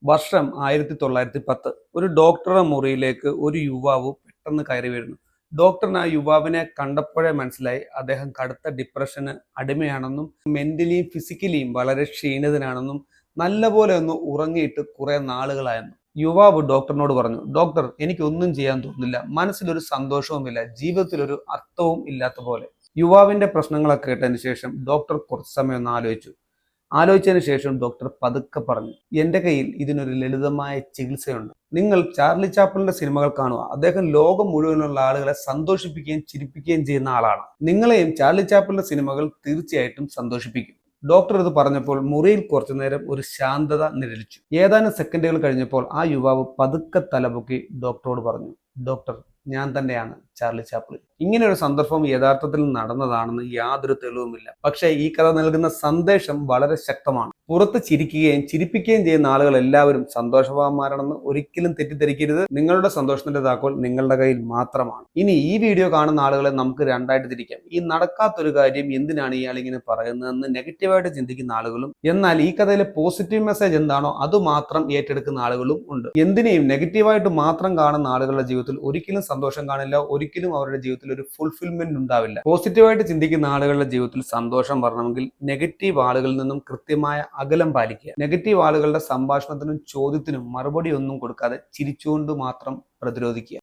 വർഷം 1910. ഒരു ഡോക്ടറുടെ മുറിയിലേക്ക് ഒരു യുവാവ് പെട്ടെന്ന് കയറി വരുന്നു. ഡോക്ടറിന് ആ യുവാവിനെ കണ്ടപ്പോഴേ മനസ്സിലായി അദ്ദേഹം കടുത്ത ഡിപ്രഷന് അടിമയാണെന്നും മെന്റലിയും ഫിസിക്കലിയും വളരെ ക്ഷീണിതനാണെന്നും നല്ലപോലെ ഒന്ന് ഉറങ്ങിയിട്ട് കുറെ നാളുകളായെന്നും. യുവാവ് ഡോക്ടറിനോട് പറഞ്ഞു, ഡോക്ടർ, എനിക്കൊന്നും ചെയ്യാൻ തോന്നുന്നില്ല, മനസ്സിലൊരു സന്തോഷവുമില്ല, ജീവിതത്തിൽ ഒരു അർത്ഥവും ഇല്ലാത്ത പോലെ. യുവാവിന്റെ പ്രശ്നങ്ങളൊക്കെ കേട്ടതിന് ശേഷം ഡോക്ടർ കുറച്ച് സമയം ഒന്ന് ആലോചിച്ചതിന് ശേഷം ഡോക്ടർ പതുക്കെ പറഞ്ഞു, എന്റെ കയ്യിൽ ഇതിനൊരു ലളിതമായ ചികിത്സയുണ്ട്. നിങ്ങൾ ചാർലി ചാപ്ലിന്റെ സിനിമകൾ കാണുക. അദ്ദേഹം ലോകം മുഴുവനുള്ള ആളുകളെ സന്തോഷിപ്പിക്കുകയും ചിരിപ്പിക്കുകയും ചെയ്യുന്ന ആളാണ്. നിങ്ങളെയും ചാർലി ചാപ്ലിന്റെ സിനിമകൾ തീർച്ചയായിട്ടും സന്തോഷിപ്പിക്കും. ഡോക്ടർ ഇത് പറഞ്ഞപ്പോൾ മുറിയിൽ കുറച്ചു നേരം ഒരു ശാന്തത നിഴലിച്ചു. ഏതാനും സെക്കൻഡുകൾ കഴിഞ്ഞപ്പോൾ ആ യുവാവ് പതുക്കെ തലപൊക്കി ഡോക്ടറോട് പറഞ്ഞു, ഡോക്ടർ, ഞാൻ തന്നെയാണ് ചാർലി ചാപ്ലിൻ. ഇങ്ങനെ ഒരു സന്ദർഭം യഥാർത്ഥത്തിൽ നടന്നതാണെന്ന് യാതൊരു തെളിവുമില്ല. പക്ഷേ ഈ കഥ നൽകുന്ന സന്ദേശം വളരെ ശക്തമാണ്. പുറത്ത് ചിരിക്കുകയും ചിരിപ്പിക്കുകയും ചെയ്യുന്ന ആളുകൾ എല്ലാവരും സന്തോഷവാന്മാരാണെന്ന് ഒരിക്കലും തെറ്റിദ്ധരിക്കരുത്. നിങ്ങളുടെ സന്തോഷത്തിന്റെ താക്കോൽ നിങ്ങളുടെ കയ്യിൽ മാത്രമാണ്. ഇനി ഈ വീഡിയോ കാണുന്ന ആളുകളെ നമുക്ക് രണ്ടായിട്ട് തിരിക്കാം. ഈ നടക്കാത്തൊരു കാര്യം എന്തിനാണ് ഇയാൾ ഇങ്ങനെ പറയുന്നതെന്ന് നെഗറ്റീവായിട്ട് ചിന്തിക്കുന്ന ആളുകളും, എന്നാൽ ഈ കഥയിലെ പോസിറ്റീവ് മെസ്സേജ് എന്താണോ അത് മാത്രം ഏറ്റെടുക്കുന്ന ആളുകളും ഉണ്ട്. എന്തിനേയും നെഗറ്റീവായിട്ട് മാത്രം കാണുന്ന ആളുകളുടെ ജീവിതത്തിൽ ഒരിക്കലും സന്തോഷം കാണില്ല, ഒരിക്കലും അവരുടെ ജീവിതത്തിൽ ഒരു ഫുൾഫിൽമെന്റ് ഉണ്ടാവില്ല. പോസിറ്റീവായിട്ട് ചിന്തിക്കുന്ന ആളുകളുടെ ജീവിതത്തിൽ സന്തോഷം വരണമെങ്കിൽ നെഗറ്റീവ് ആളുകളിൽ നിന്നും കൃത്യമായ അകലം പാലിക്കുക. നെഗറ്റീവ് ആളുകളുടെ സംഭാഷണത്തിനും ചോദ്യത്തിനും മറുപടി ഒന്നും കൊടുക്കാതെ ചിരിച്ചുകൊണ്ട് മാത്രം പ്രതിരോധിക്കുക.